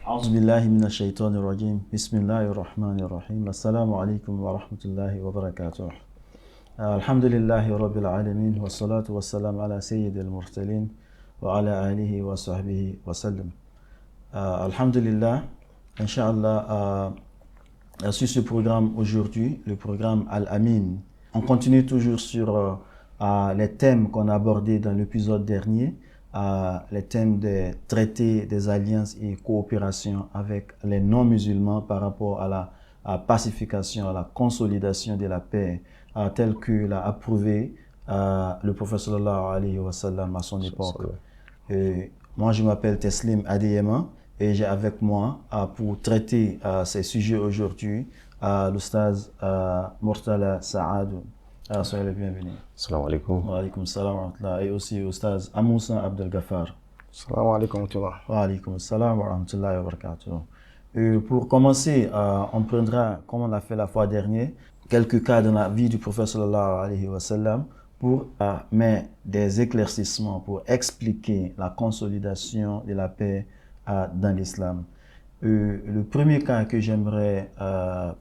أعوذ بالله من الشيطان الرجيم بسم الله الرحمن الرحيم السلام عليكم ورحمة الله وبركاته الحمد لله رب العالمين والصلاة والسلام على سيد المرسلين وعلى آله وصحبه وسلم Alhamdulillah, Inch'Allah, sur ce programme aujourd'hui, le programme Al-Amin. On continue toujours sur les thèmes qu'on a abordés dans l'épisode dernier, les thèmes des traités, des alliances et coopération avec les non-musulmans par rapport à la pacification, à la consolidation de la paix, tel que l'a approuvé le prophète sallallahu alayhi wa sallam à son époque. Moi, je m'appelle Teslim Adeyema et j'ai avec moi pour traiter ces sujets aujourd'hui l'Oustaz Murtala Saadou. Soyez le bienvenu. Salam alaikum. Wa alaikum salam wa rahmatullah. Et aussi Oustaz Amoussa Abdel Ghaffar. Salam alaikum wa rahmatullah. Wa alaikum salam wa rahmatullah wa barakatuh. Pour commencer, on prendra, comme on l'a fait la fois dernière, quelques cas dans la vie du prophète sallallahu alayhi wa sallam pour mettre des éclaircissements, pour expliquer la consolidation de la paix dans l'islam. Le premier cas que j'aimerais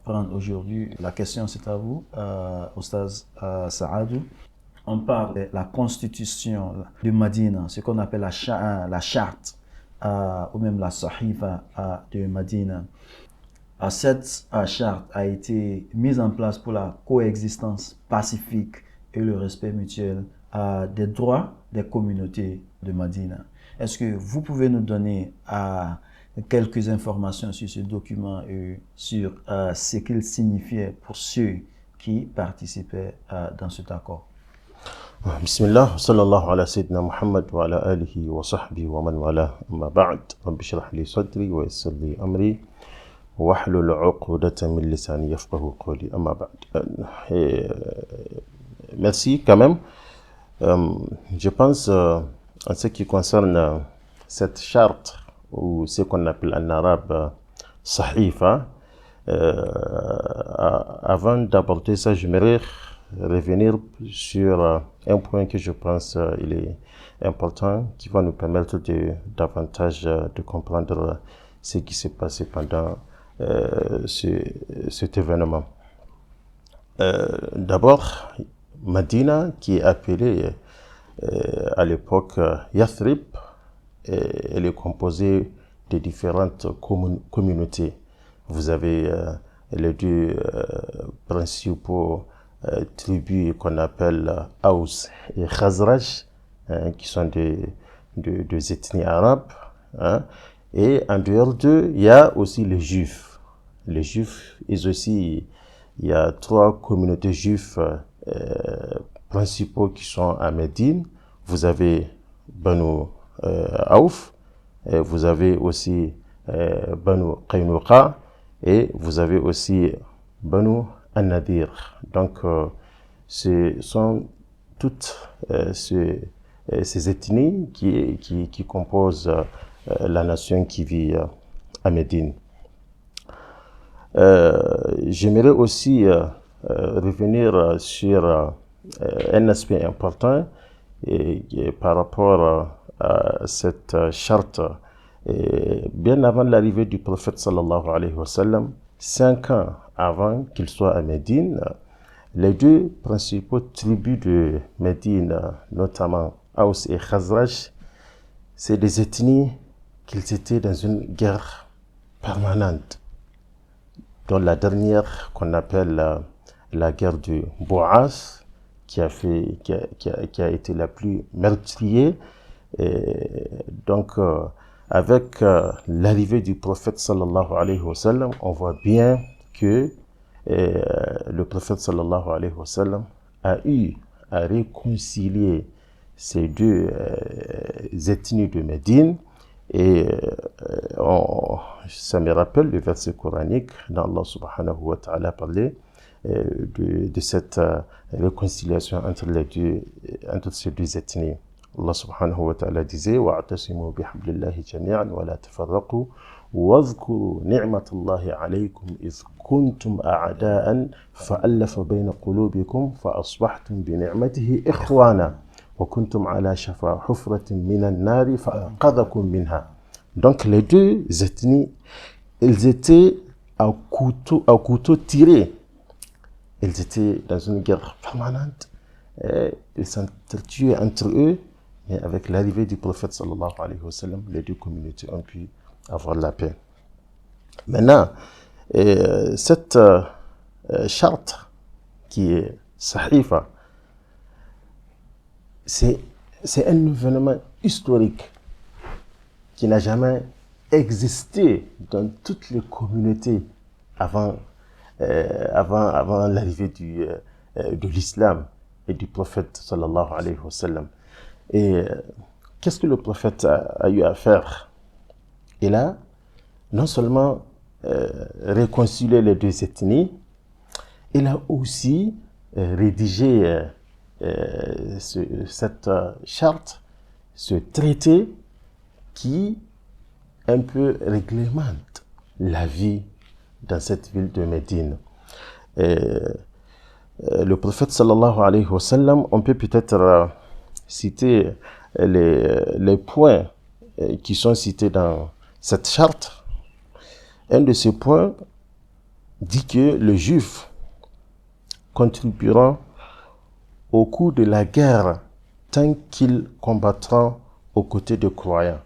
prendre aujourd'hui, la question c'est à vous, Oustaz Saadou. On parle de la constitution de Madina, ce qu'on appelle la charte ou même la sahifa de Madina. Cette charte a été mise en place pour la coexistence pacifique et le respect mutuel des droits des communautés de Madina. Est-ce que vous pouvez nous donner quelques informations sur ce document et sur ce qu'il signifiait pour ceux qui participaient dans cet accord? Bismillah, sallallahu ala sayyidina Muhammad wa ala alihi wa sahbihi wa man wala, amma ba'd, rabbi shrah li sadri wa yassir li amri wahlul 'uqdatan min lisani yafqahu qawli, amma ba'd. Merci quand même. Je pense en ce qui concerne cette charte ou ce qu'on appelle en arabe sahifa, avant d'aborder ça, j'aimerais revenir sur un point que je pense il est important, qui va nous permettre davantage de comprendre ce qui s'est passé pendant cet événement. D'abord, Madina, qui est appelée à l'époque Yathrib, elle est composée de différentes communautés. Vous avez les deux principaux tribus qu'on appelle Aous et Khazraj, qui sont des ethnies arabes. Et en dehors d'eux, il y a aussi les Juifs. Les Juifs, ils aussi, il y a trois communautés juives principaux qui sont à Médine. Vous avez Banu Aouf, vous avez aussi Banu Qaynuqa et vous avez aussi Banu An-Nadir. Donc, ce sont toutes ces ethnies qui composent la nation qui vit à Médine. J'aimerais aussi revenir sur un aspect important et par rapport à cette charte. Bien avant l'arrivée du prophète sallallahu alayhi wa sallam, 5 ans avant qu'il soit à Médine, les deux principaux tribus de Médine, notamment Aous et Khazraj, c'est des ethnies qu'ils étaient dans une guerre permanente, dont la dernière qu'on appelle la guerre du Boaz, qui a été la plus meurtrière. Donc, avec l'arrivée du prophète sallallahu alayhi wa sallam, on voit bien que le prophète sallallahu alayhi wa sallam a eu à réconcilier ces deux ethnies de Médine. Et ça me rappelle le verset coranique dont Allah subhanahu wa ta'ala parlait de cette réconciliation entre ces deux ethnies. Allah subhanahu wa ta'ala disait wa'tasimu bihablillahi jami'an wa la tafarraqu واذكروا نعمة الله عليكم إذ كنتم أعداء فألف بين قلوبكم فأصبحتم بنعمته إخوانا وكنتم على شفا حفرة من النار فأنقذكم منها. Donc les deux ethnies, ils étaient à couteau tiré. Ils étaient dans une guerre permanente. Et ils s'entretuaient entre eux. Mais avec l'arrivée du prophète sallallahu alayhi wa sallam, les deux communautés ont pu avoir la paix. Maintenant, cette charte qui est Sahifa, c'est un événement historique qui n'a jamais existé dans toutes les communautés avant l'arrivée de l'islam et du prophète sallallahu alayhi wa sallam. Et qu'est-ce que le prophète a eu à faire? Il a non seulement réconcilié les deux ethnies, il a aussi rédigé cette charte, ce traité qui un peu réglemente la vie dans cette ville de Médine. Le prophète sallallahu alayhi wa sallam, on peut peut-être citer les points qui sont cités dans cette charte. Un de ces points dit que les Juifs contribueront au cours de la guerre tant qu'ils combattront aux côtés des croyants.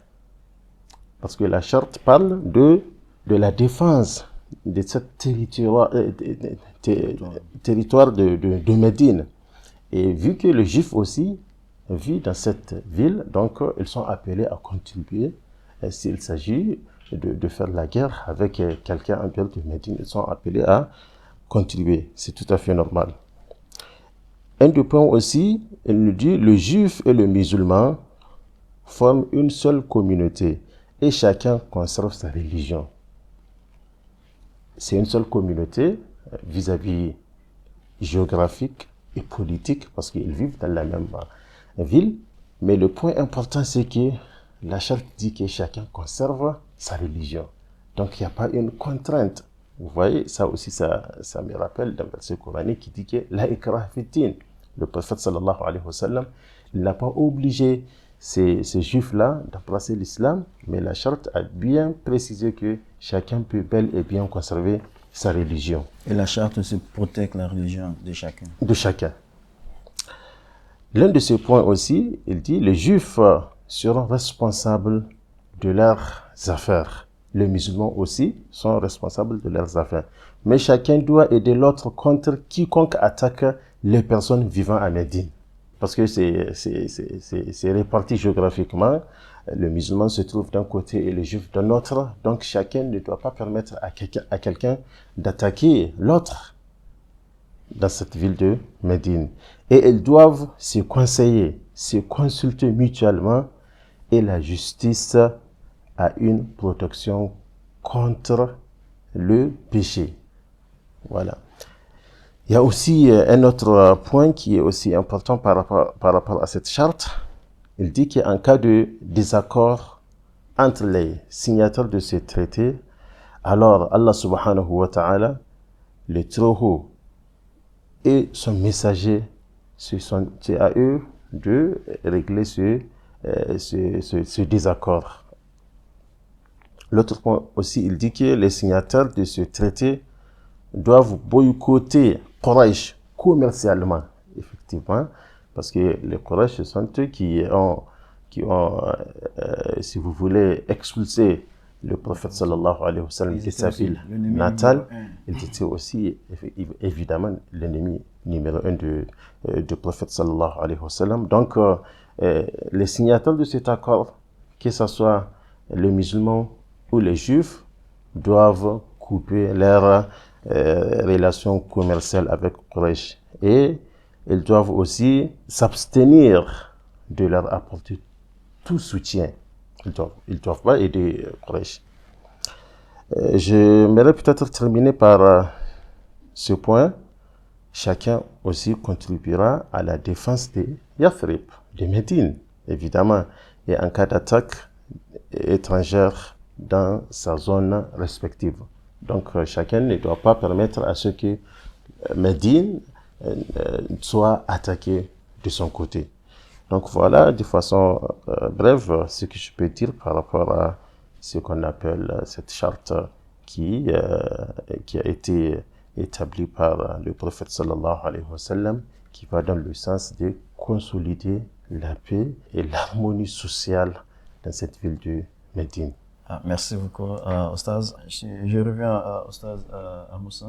Parce que la charte parle de la défense de ce territoire de Médine. Et vu que les Juifs aussi vivent dans cette ville, donc ils sont appelés à contribuer. S'il s'agit de faire la guerre avec quelqu'un en dehors de Médine, ils sont appelés à contribuer. C'est tout à fait normal. Un des points aussi, il nous dit, le juif et le musulman forment une seule communauté et chacun conserve sa religion. C'est une seule communauté vis-à-vis géographique et politique parce qu'ils vivent dans la même ville. Mais le point important, c'est que la charte dit que chacun conserve sa religion. Donc, il n'y a pas une contrainte. Vous voyez, ça aussi, ça me rappelle d'un verset coranique qui dit que la ikrah fi-din. Le prophète sallallahu alayhi wa sallam, il n'a pas obligé ces juifs-là d'embrasser l'islam, mais la charte a bien précisé que chacun peut bel et bien conserver sa religion. Et la charte aussi protège la religion de chacun. De chacun. L'un de ces points aussi, il dit, les juifs seront responsables de leurs affaires. Les musulmans aussi sont responsables de leurs affaires. Mais chacun doit aider l'autre contre quiconque attaque les personnes vivant à Médine. Parce que c'est réparti géographiquement. Le musulman se trouve d'un côté et le juif de l'autre. Donc chacun ne doit pas permettre à quelqu'un d'attaquer l'autre dans cette ville de Médine. Et ils doivent se conseiller, se consulter mutuellement, et la justice a une protection contre le péché. Voilà. Il y a aussi un autre point qui est aussi important par rapport à cette charte. Il dit qu'en cas de désaccord entre les signataires de ce traité, alors Allah subhanahu wa ta'ala, le Très-Haut et son messager, c'est à eux de régler ce désaccord. L'autre point aussi, il dit que les signataires de ce traité doivent boycotter Quraysh commercialement, effectivement, parce que les Quraysh, ce sont eux qui ont si vous voulez, expulsé le prophète sallallahu alayhi wa sallam de sa ville natale. Ils étaient aussi, évidemment, l'ennemi numéro un du prophète sallallahu alayhi wa sallam. Donc, les signataires de cet accord, que ce soit les musulmans ou les juifs, doivent couper leurs relations commerciales avec Quraysh. Et ils doivent aussi s'abstenir de leur apporter tout soutien. Ils doivent pas aider Quraysh. J'aimerais peut-être terminer par ce point. Chacun aussi contribuera à la défense de Yathrib, de Médine, évidemment, et en cas d'attaque étrangère dans sa zone respective. Donc, chacun ne doit pas permettre à ce que Médine soit attaqué de son côté. Donc voilà, de façon brève, ce que je peux dire par rapport à ce qu'on appelle cette charte qui a été établie par le prophète sallallahu alayhi wa sallam, qui va dans le sens de consolider la paix et l'harmonie sociale dans cette ville de Médine. Merci beaucoup, Ostaz. Je reviens, Ostaz, à Moussa.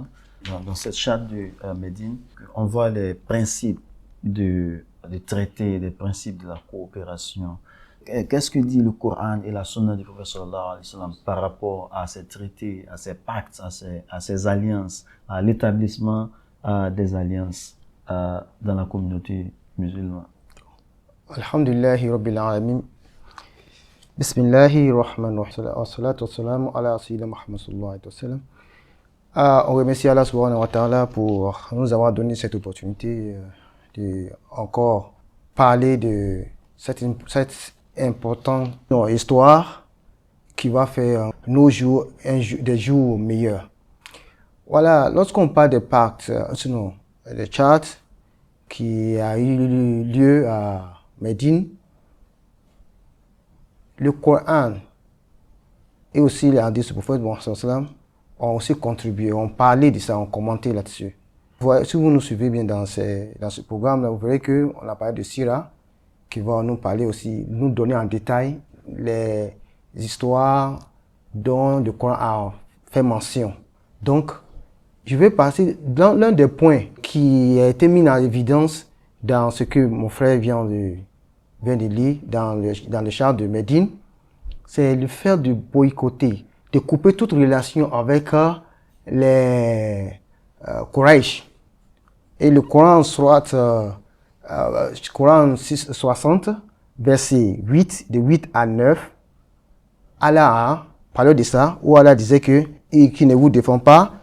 Dans cette charte de Médine, on voit les principes du traité, les principes de la coopération. Qu'est-ce que dit le Coran et la Sunna du prophète sallallahu alayhi wa sallam par rapport à ces traités, à ces pactes, à ces alliances, à l'établissement des alliances dans la communauté musulmane? Alhamdulillahi Rabbil Alamin. Bismillahi Rahman Rahim. Wa salatu wa salamu ala Sayyidina Muhammad sallallahu alayhi wa sallam. On remercie Allah subhanahu wa ta'ala pour nous avoir donné cette opportunité de encore parler de cette importante histoire qui va faire nos jours des jours meilleurs. Voilà, lorsqu'on parle des pactes, des chartes qui a eu lieu à Médine, le Coran et aussi les hadiths du prophète Mohammed ont aussi contribué, ont parlé de ça, ont commenté là-dessus. Si vous nous suivez bien dans ce programme-là, vous verrez qu'on a parlé de Sira, qui va nous parler aussi, nous donner en détail les histoires dont le Coran a fait mention. Donc, je vais passer dans l'un des points qui a été mis en évidence dans ce que mon frère vient de lire dans le char de Médine, c'est le fait de boycotter, de couper toute relation avec les Quraysh. Et le Coran Coran 60, verset 8, de 8 à 9, Allah parlait de ça, où Allah disait que qui ne vous défend pas,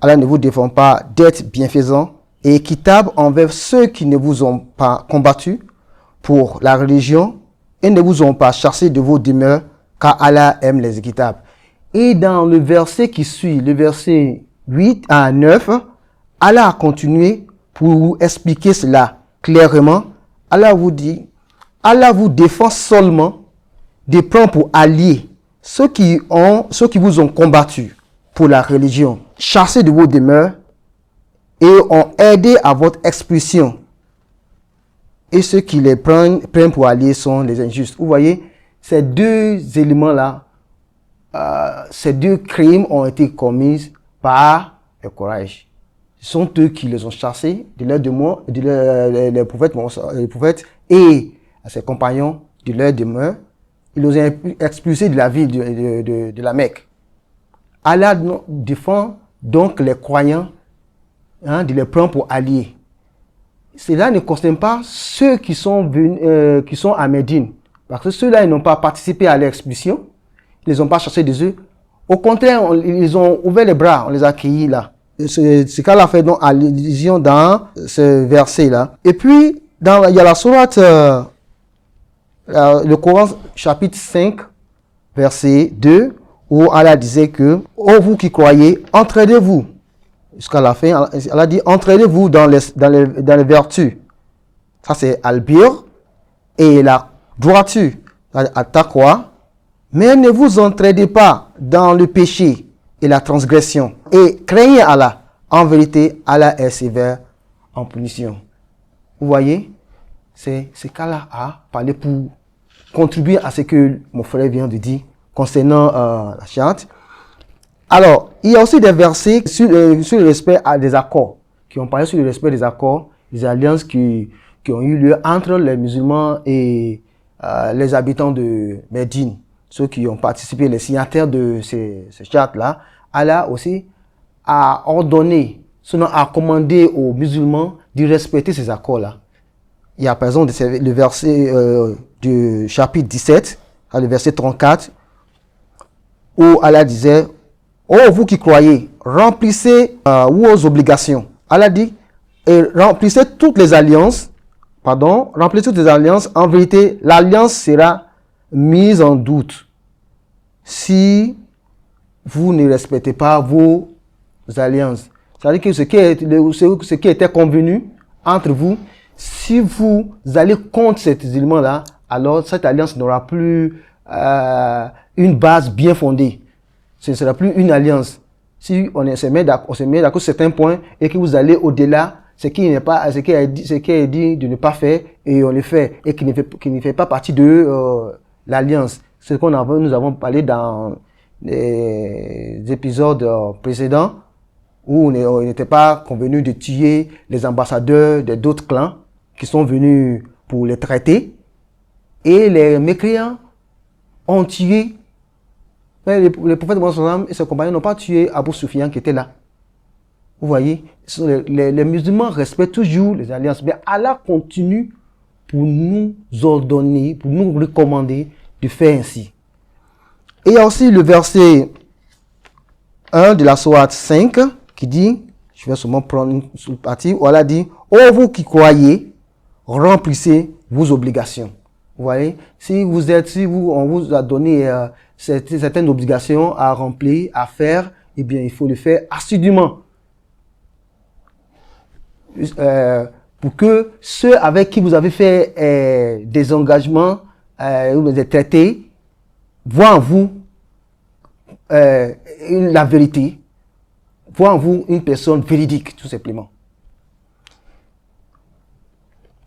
Allah ne vous défend pas d'être bienfaisant et équitable envers ceux qui ne vous ont pas combattu pour la religion et ne vous ont pas chassé de vos demeures, car Allah aime les équitables. Et dans le verset qui suit, le verset 8 à 9, Allah a continué pour vous expliquer cela clairement. Allah vous dit, Allah vous défend seulement de prendre pour alliés ceux qui vous ont combattu pour la religion, chassé de vos demeures et ont aidé à votre expulsion. Et ceux qui les prennent pour alliés sont les injustes. Vous voyez, ces deux éléments-là, ces deux crimes ont été commis par le Quraysh. Ce sont eux qui les ont chassés de leur demeure, les prophètes et ses compagnons de leur demeure. Ils les ont expulsés de la ville de la Mecque. Allah défend donc les croyants de les prendre pour alliés. Cela ne concerne pas ceux qui sont à Médine. Parce que ceux-là, ils n'ont pas participé à l'expulsion. Ils ne les ont pas chassés des eux. Au contraire, ils ont ouvert les bras, on les a accueillis là. Ce qu'Allah fait donc allusion dans ce verset-là. Et puis, il y a la sourate, le Coran chapitre 5, verset 2, où Allah disait que, ô vous qui croyez, entraidez-vous. Jusqu'à la fin, Allah dit, entraidez-vous dans les vertus. Ça, c'est Al-Bir. Et la droiture, At-Taqwa. Mais ne vous entraidez pas dans le péché et la transgression. Et craignez Allah. En vérité, Allah est sévère en punition. Vous voyez, c'est ce qu'Allah a parlé pour contribuer à ce que mon frère vient de dire concernant la charte. Alors, il y a aussi des versets sur le respect des accords, qui ont parlé sur le respect des accords, des alliances qui ont eu lieu entre les musulmans et les habitants de Médine, ceux qui ont participé, les signataires de ces chartes-là. Allah aussi a ordonné, sinon a commandé aux musulmans de respecter ces accords-là. Il y a par exemple le verset du chapitre 17, le verset 34, où Allah disait, « Oh, vous qui croyez, remplissez vos obligations. » Allah dit, « Et remplissez toutes les alliances. » Pardon, remplissez toutes les alliances. En vérité, l'alliance sera mise en doute si vous ne respectez pas vos alliances. C'est-à-dire que ce qui était convenu entre vous, si vous allez contre cet élément-là, alors cette alliance n'aura plus une base bien fondée. Ce ne sera plus une alliance. Si on se met d'accord sur certains points et que vous allez au-delà, ce qui est dit de ne pas faire et on le fait et qui ne fait pas partie de l'alliance. Ce qu'on nous avons parlé dans les épisodes précédents où on n'était pas convenu de tuer les ambassadeurs d'autres clans qui sont venus pour les traiter. Et les mécréants ont tué. Mais le prophète Mohammed et ses compagnons n'ont pas tué Abu Sufyan qui était là. Vous voyez, les musulmans respectent toujours les alliances. Mais Allah continue pour nous ordonner, pour nous recommander de faire ainsi. Et il y a aussi le verset 1 de la sourate 5 qui dit, je vais seulement prendre une partie, où Allah dit, « Ô vous qui croyez, remplissez vos obligations. » Vous voyez, si on vous a donné certaines obligations à remplir, à faire, eh bien, il faut le faire assidûment. Pour que ceux avec qui vous avez fait des engagements ou des traités voient en vous la vérité, voient en vous une personne véridique, tout simplement.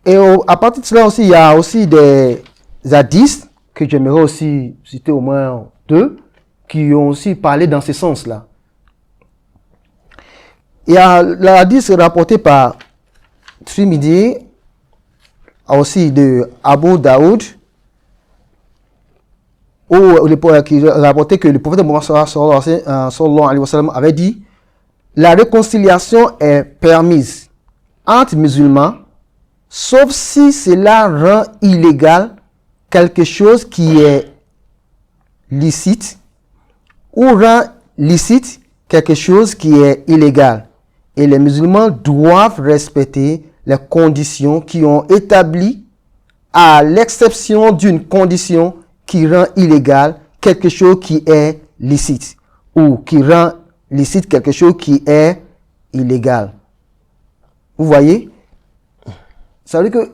Et à partir de cela aussi, il y a aussi des hadiths que j'aimerais aussi citer au moins 2 qui ont aussi parlé dans ce sens-là. Il y a l'hadith rapporté par Trimidi, aussi de Abu Daoud, qui rapportait que le prophète Mohammed sallallahu alayhi wa sallam avait dit: la réconciliation est permise entre musulmans, sauf si cela rend illégal quelque chose qui est licite ou rend licite quelque chose qui est illégal. Et les musulmans doivent respecter les conditions qui ont établi, à l'exception d'une condition qui rend illégal quelque chose qui est licite ou qui rend licite quelque chose qui est illégal. Vous voyez? Ça veut dire que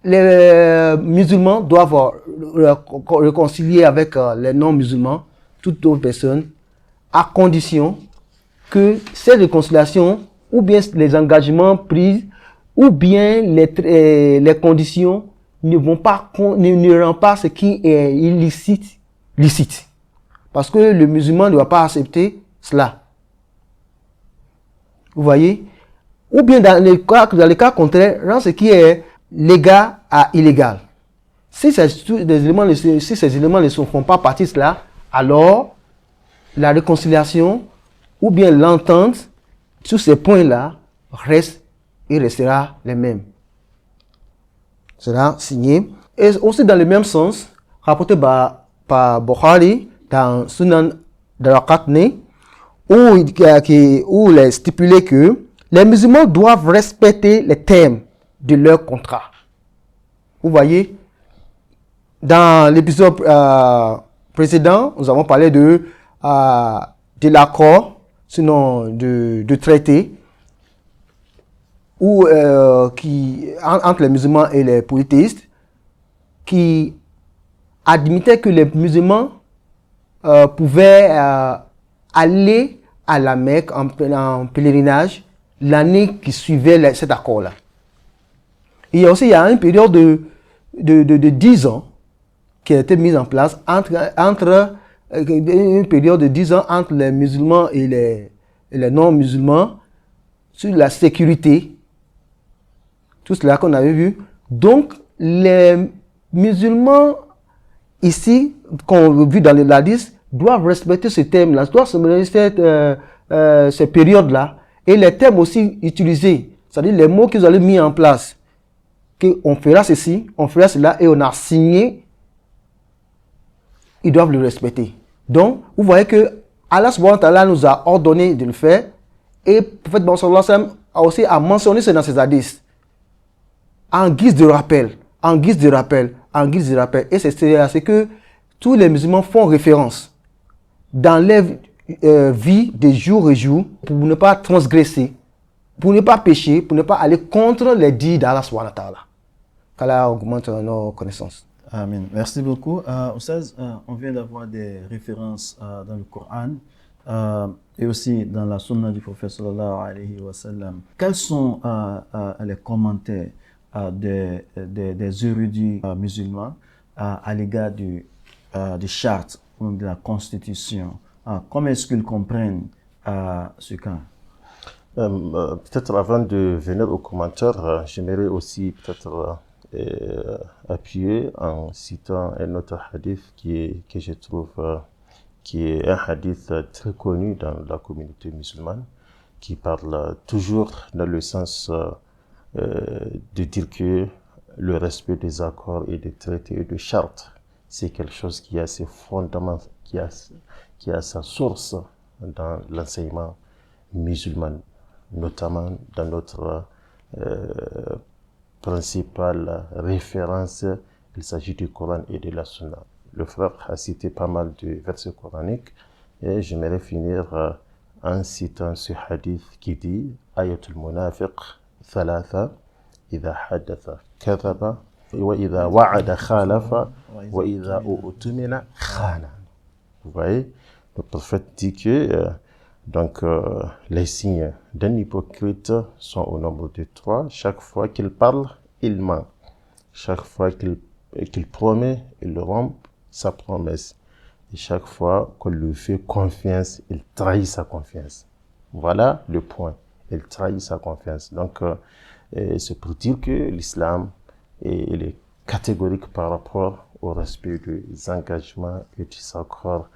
les musulmans doivent réconcilier avec les non-musulmans, toutes autres personnes, à condition que ces réconciliations, ou bien les engagements pris, ou bien les conditions ne rendent pas ce qui est illicite, licite. Parce que le musulman ne va pas accepter cela. Vous voyez? Ou bien dans les cas contraires, rend ce qui est légal à illégal. Si ces éléments ne font pas partie de cela, alors la réconciliation ou bien l'entente sur ces points-là reste et restera les mêmes. C'est signé. Et aussi dans le même sens, rapporté par Bukhari dans Sunan Daraqatni, où il est stipulé que les musulmans doivent respecter les termes de leur contrat. Vous voyez, dans l'épisode précédent, nous avons parlé de l'accord, sinon de traité, entre les musulmans et les polythéistes, qui admettait que les musulmans pouvaient aller à la Mecque en pèlerinage l'année qui suivait cet accord-là. Il y a une période de 10 ans qui a été mise en place une période de 10 ans entre les musulmans et les non-musulmans sur la sécurité. Tout cela qu'on avait vu. Donc, les musulmans ici, qu'on a vu dans les hadiths, doivent respecter ce thème-là, doivent respecter ces périodes-là. Et les thèmes aussi utilisés, c'est-à-dire les mots qu'ils avaient mis en place, qu'on fera ceci, on fera cela, et on a signé, ils doivent le respecter. Donc, vous voyez que Allah subhanahu wa ta'ala nous a ordonné de le faire, et le prophète sallallahu alayhi wa sallam a aussi mentionné ça dans ses hadiths, en guise de rappel, en guise de rappel. Et c'est à ce que tous les musulmans font référence dans leur vie de jour et jour pour ne pas transgresser, pour ne pas pécher, pour ne pas aller contre les dits d'Allah subhanahu wa ta'ala. Qu'Allah augmente nos connaissances. Amen. Merci beaucoup. Oustaz, on vient d'avoir des références dans le Coran et aussi dans la sunna du prophète sallallahu alayhi wa sallam. Quels sont les commentaires des érudits musulmans à l'égard des chartes ou de la constitution? Comment est-ce qu'ils comprennent ce cas? Peut-être avant de venir aux commentaires, j'aimerais aussi peut-être appuyer en citant un autre hadith que je trouve qui est un hadith très connu dans la communauté musulmane, qui parle toujours dans le sens de dire que le respect des accords et des traités et des chartes, c'est quelque chose qui a ses fondements, qui a sa source dans l'enseignement musulman, notamment dans notre principale référence, il s'agit du Coran et de la Sunna. Le frère a cité pas mal de versets coraniques et j'aimerais finir en citant ce hadith qui dit Ayatul munafiq thalatha idha haddatha kadhaba wa idha wa'ada khalafa wa idha u'tumina khana. Vous voyez, le prophète dit que les signes d'un hypocrite sont au nombre de 3. Chaque fois qu'il parle, il ment. Chaque fois qu'il promet, il rompt sa promesse. Et chaque fois qu'on lui fait confiance, il trahit sa confiance. Voilà le point. Il trahit sa confiance. Donc, c'est pour dire que l'islam est catégorique par rapport au respect des engagements et des accords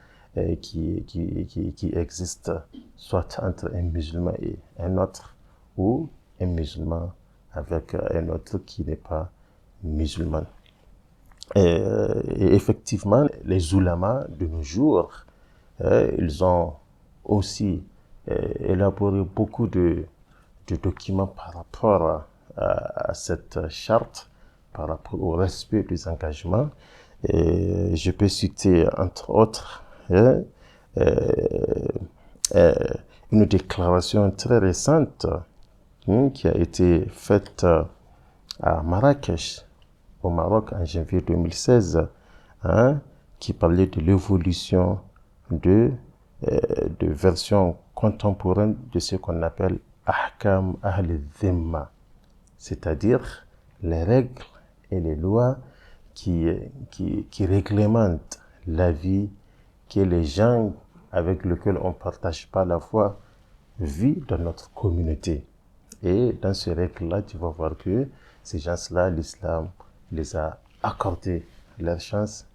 qui existe soit entre un musulman et un autre ou un musulman avec un autre qui n'est pas musulman. Et effectivement, les oulémas de nos jours, ils ont aussi élaboré beaucoup de documents par rapport à cette charte, par rapport au respect des engagements. Et je peux citer entre autres une déclaration très récente qui a été faite à Marrakech, au Maroc, en janvier 2016, qui parlait de l'évolution de versions contemporaines de ce qu'on appelle Ahkam Ahl-Dhimma, c'est-à-dire les règles et les lois qui réglementent la vie que les gens avec lesquels on ne partage pas la foi vivent dans notre communauté. Et dans ces règles-là, tu vas voir que ces gens-là, l'islam les a accordé leur chance,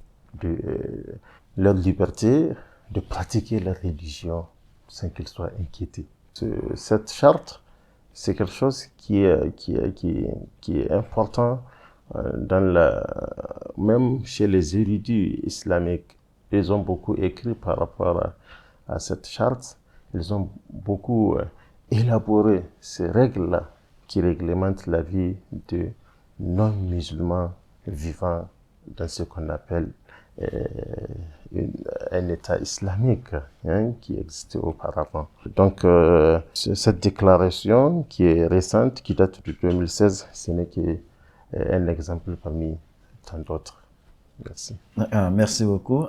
leur liberté de pratiquer leur religion sans qu'ils soient inquiétés. Cette charte, c'est quelque chose qui est important même chez les érudits islamiques. Ils ont beaucoup écrit par rapport à cette charte. Ils ont beaucoup élaboré ces règles-là qui réglementent la vie de non-musulmans vivant dans ce qu'on appelle un État islamique qui existait auparavant. Donc, cette déclaration qui est récente, qui date de 2016, ce n'est qu'un exemple parmi tant d'autres. Merci. Merci beaucoup.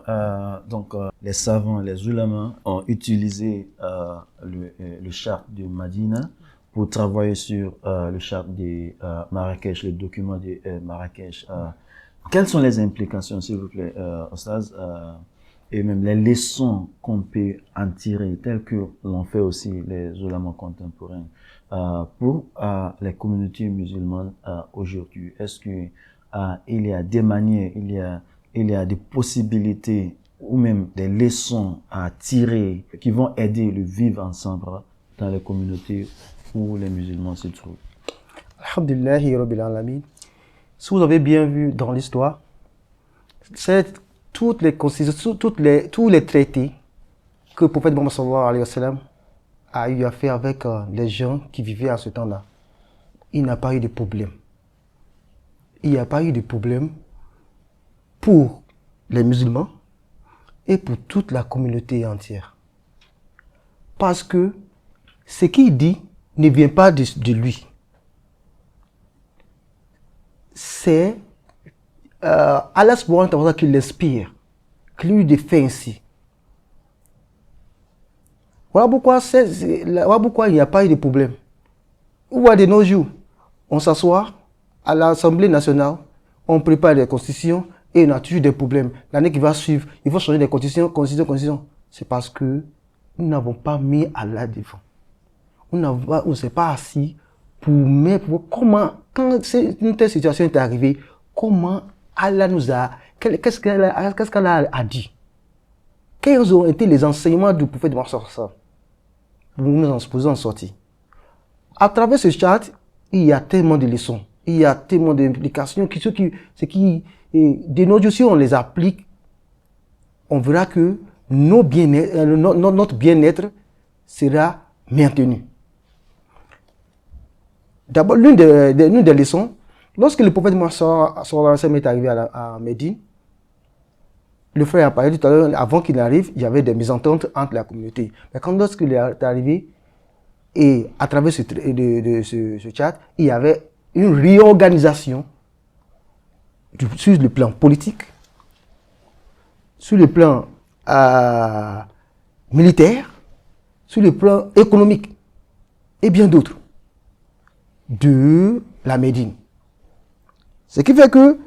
Les savants, les ulémas ont utilisé le charte de Madina pour travailler sur le charte de Marrakech, le document de Marrakech. Quelles sont les implications, s'il vous plaît, Ostaz, et même les leçons qu'on peut en tirer, telles que l'ont fait aussi les ulémas contemporains, pour les communautés musulmanes aujourd'hui? Est-ce que il y a des manières, il y a des possibilités ou même des leçons à tirer qui vont aider le vivre ensemble dans les communautés où les musulmans se trouvent? Alhamdulillahi Rabbil Alamin. Si vous avez bien vu dans l'histoire, c'est toutes les constitutions, tous les traités que le prophète Mohammed sallallahu alayhi wa sallam a eu à faire avec les gens qui vivaient à ce temps-là. Il n'a pas eu de problème. Il n'y a pas eu de problème pour les musulmans et pour toute la communauté entière. Parce que ce qu'il dit ne vient pas de lui. C'est Allah subhanahu wa ta'ala qui l'inspire, qui lui défait ainsi. Voilà pourquoi il n'y a pas eu de problème. Où de nos jours, on s'assoit à l'Assemblée nationale, on prépare des constitutions et on a toujours des problèmes. L'année qui va suivre, il faut changer des constitutions. C'est parce que nous n'avons pas mis Allah devant. On ne s'est pas assis pour mettre comment, quand une telle situation est arrivée, comment Allah nous a, qu'est-ce qu'Allah a dit? Quels ont été les enseignements du prophète Mohammed pour nous en sortir? À travers ce chat, il y a tellement de leçons, il y a tellement d'implications, de nos jours, si on les applique, on verra que notre bien-être sera maintenu. D'abord, l'une des leçons, lorsque le prophète Mohammed est arrivé à Médine, le frère a parlé tout à l'heure, avant qu'il arrive, il y avait des mésententes entre la communauté. Mais lorsqu'il est arrivé, et à travers ce chat, il y avait une réorganisation sur le plan politique, sur le plan militaire, sur le plan économique et bien d'autres de la Médine. Ce qui fait que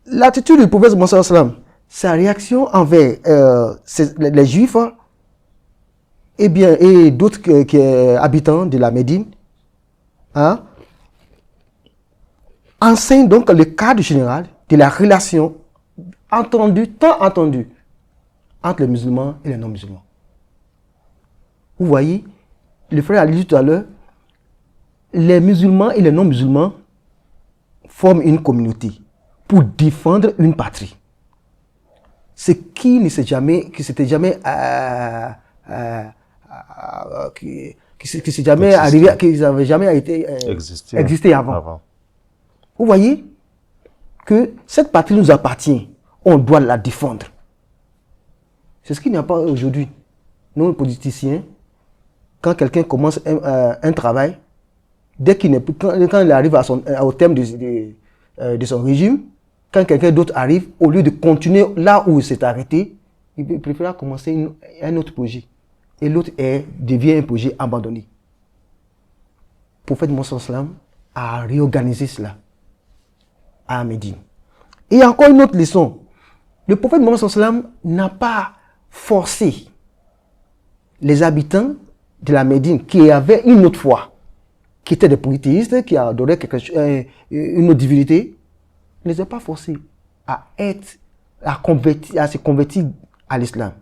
l'attitude du prophète Mohammed, sa réaction envers les Juifs et d'autres habitants de la Médine, enseigne donc le cadre général de la relation tant entendue entre les musulmans et les non-musulmans. Vous voyez, le frère a dit tout à l'heure, les musulmans et les non-musulmans forment une communauté pour défendre une patrie. Ce qui ne s'était jamais, arrivé, qui n'avait jamais existé avant. Vous voyez que cette patrie nous appartient, on doit la défendre. C'est ce qu'il n'y a pas aujourd'hui. Nous, politiciens, quand quelqu'un commence un travail, quand il arrive au terme de son régime, quand quelqu'un d'autre arrive, au lieu de continuer là où il s'est arrêté, il préfère commencer un autre projet. Et l'autre devient un projet abandonné. Le prophète Mohammed a réorganisé cela à Médine. Et encore une autre leçon. Le prophète Mohammed n'a pas forcé les habitants de la Médine qui avaient une autre foi, qui étaient des polythéistes, qui adoraient une autre divinité, ne les a pas forcés à se convertir à l'islam.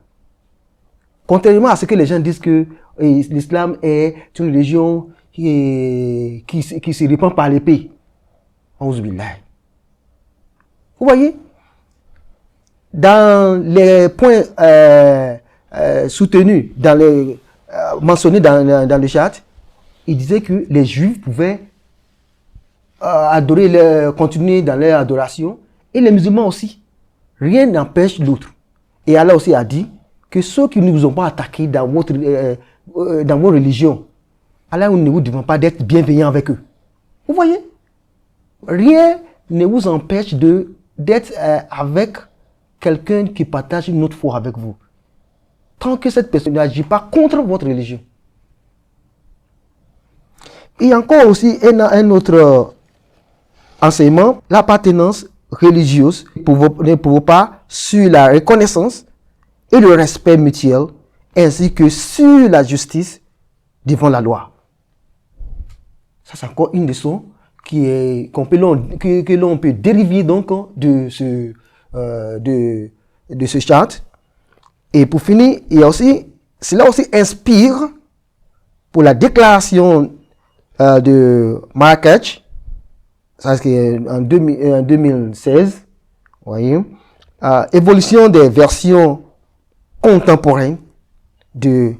Contrairement à ce que les gens disent que l'islam est une religion qui se répand par l'épée. Vous voyez, dans les points soutenus, mentionnés dans le chat, il disait que les Juifs pouvaient continuer dans leur adoration, et les musulmans aussi. Rien n'empêche l'autre. Et Allah aussi a dit que ceux qui ne vous ont pas attaqués dans vos religions, Allah ne vous demande pas d'être bienveillant avec eux. Vous voyez? Rien ne vous empêche d'être avec quelqu'un qui partage une autre foi avec vous. Tant que cette personne n'agit pas contre votre religion. Et encore aussi un autre enseignement, l'appartenance religieuse ne prouve pas sur la reconnaissance et le respect mutuel, ainsi que sur la justice devant la loi. Ça, c'est encore une leçon que l'on peut dériver donc de ce chart. Et pour finir, cela aussi inspire pour la déclaration de Marrakech, ça c'est en 2016, voyez, évolution des versions contemporaines de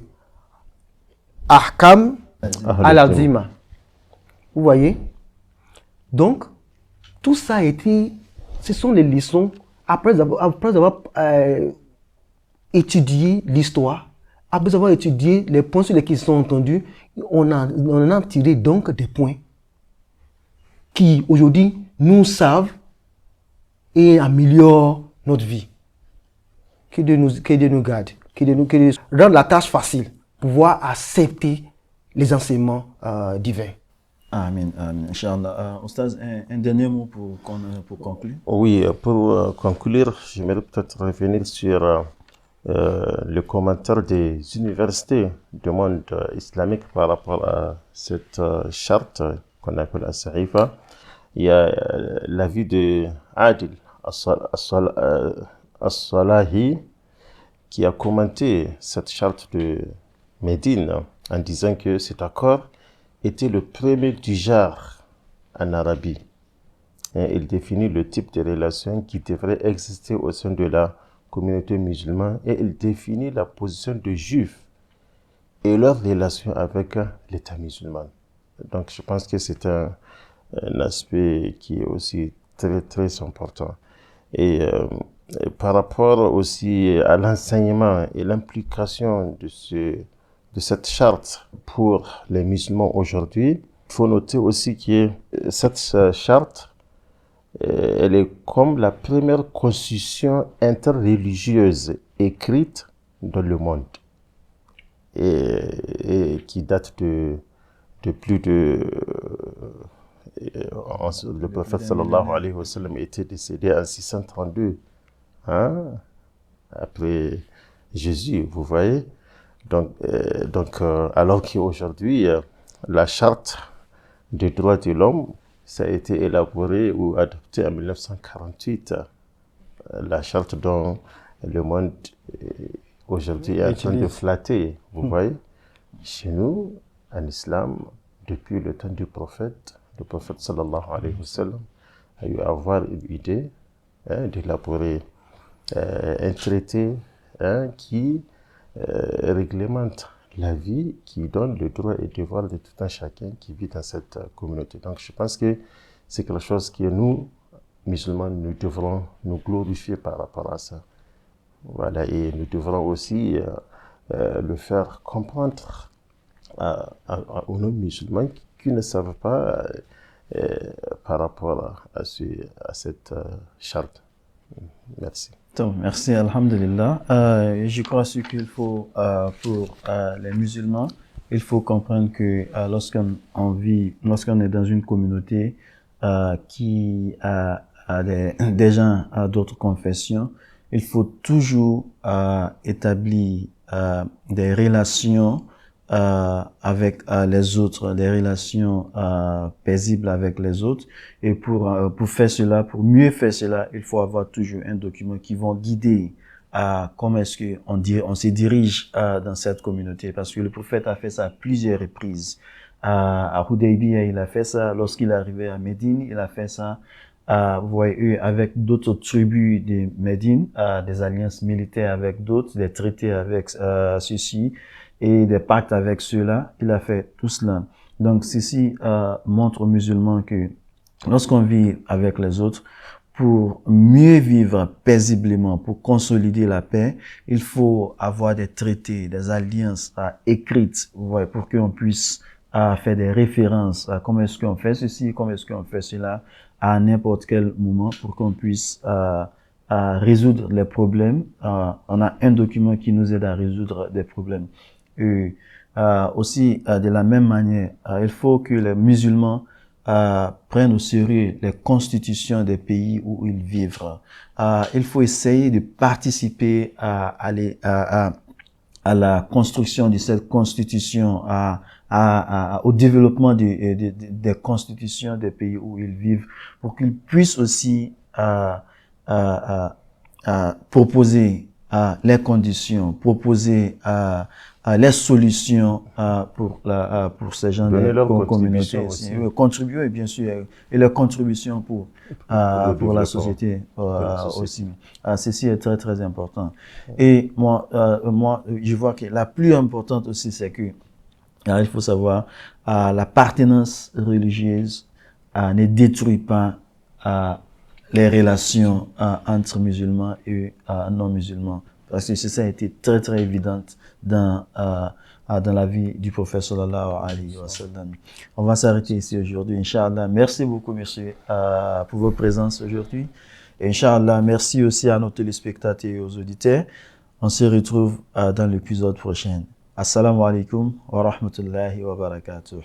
Ahkam al-Azima. Vous voyez? Donc, tout ça ce sont les leçons, après avoir étudié l'histoire, après avoir étudié les points sur lesquels ils sont entendus, on en a tiré donc des points qui, aujourd'hui, nous sauvent et améliorent notre vie. Que Dieu nous garde, que Dieu nous rende la tâche facile, pouvoir accepter les enseignements divins. Amen, amen. Inch'Allah. Oustaz, un dernier mot pour conclure. Oui, pour conclure, j'aimerais peut-être revenir sur le commentaire des universités du monde islamique par rapport à cette charte qu'on appelle la Sahifa. Il y a l'avis de Adil As-Salahi qui a commenté cette charte de Médine en disant que cet accord était le premier du genre en Arabie. Et il définit le type de relations qui devraient exister au sein de la communauté musulmane et il définit la position des juifs et leur relation avec l'État musulman. Donc je pense que c'est un aspect qui est aussi très très important. Et par rapport aussi à l'enseignement et l'implication de cette charte pour les musulmans aujourd'hui, il faut noter aussi que cette charte, elle est comme la première constitution interreligieuse écrite dans le monde et qui date de plus de... le prophète sallallahu alayhi wa sallam était décédé en 632 après Jésus, vous voyez. Donc alors qu'aujourd'hui, la charte des droits de l'homme, ça a été élaboré ou adopté en 1948. La charte dont le monde aujourd'hui est en train de flatter, vous voyez. Chez nous, en islam, depuis le temps du prophète, le prophète sallallahu alayhi wa sallam a eu à avoir une idée d'élaborer un traité qui réglemente la vie, qui donne le droit et devoir de tout un chacun qui vit dans cette communauté. Donc je pense que c'est quelque chose que nous, musulmans, nous devrons nous glorifier par rapport à ça. Voilà, et nous devrons aussi le faire comprendre aux non-musulmans qui ne savent pas par rapport à cette charte. Merci. Merci, alhamdulillah. Je crois qu'il faut, pour les musulmans, il faut comprendre que lorsqu'on est dans une communauté qui a des gens d'autres confessions, il faut toujours établir des relations avec les autres, des relations paisibles avec les autres. Et pour faire cela, pour mieux faire cela, il faut avoir toujours un document qui va guider comment est-ce que on se dirige dans cette communauté. Parce que le prophète a fait ça à plusieurs reprises. À Hudaybiyah, il a fait ça. Lorsqu'il est arrivé à Médine, il a fait ça. Vous voyez, avec d'autres tribus de Médine, des alliances militaires avec d'autres, des traités avec ceux-ci et des pactes avec ceux-là. Il a fait tout cela. Donc, ceci montre aux musulmans que lorsqu'on vit avec les autres, pour mieux vivre paisiblement, pour consolider la paix, il faut avoir des traités, des alliances écrites, vous voyez, pour qu'on puisse faire des références à comment est-ce qu'on fait ceci, comment est-ce qu'on fait cela à n'importe quel moment pour qu'on puisse résoudre les problèmes. On a un document qui nous aide à résoudre des problèmes. Et aussi, de la même manière, il faut que les musulmans prennent au sérieux les constitutions des pays où ils vivent. Il faut essayer de participer à la construction de cette constitution, au développement des constitutions des pays où ils vivent, pour qu'ils puissent aussi proposer les conditions, proposer les solutions pour ces gens de communautés aussi. Contribuer, bien sûr, et leurs contributions pour la société aussi. Ceci est très très important. Et moi, je vois que la plus importante aussi, c'est que il faut savoir l'appartenance religieuse ne détruit pas les relations entre musulmans et non musulmans. Parce que ça a été très très évident dans dans la vie du prophète sallallahu alayhi wa sallam. On va s'arrêter ici aujourd'hui, Inch'Allah. Merci beaucoup, monsieur, pour votre présence aujourd'hui. Et Inch'Allah, merci aussi à nos téléspectateurs et aux auditeurs. On se retrouve dans l'épisode prochain. Assalamu alaikum wa rahmatullahi wa barakatuh.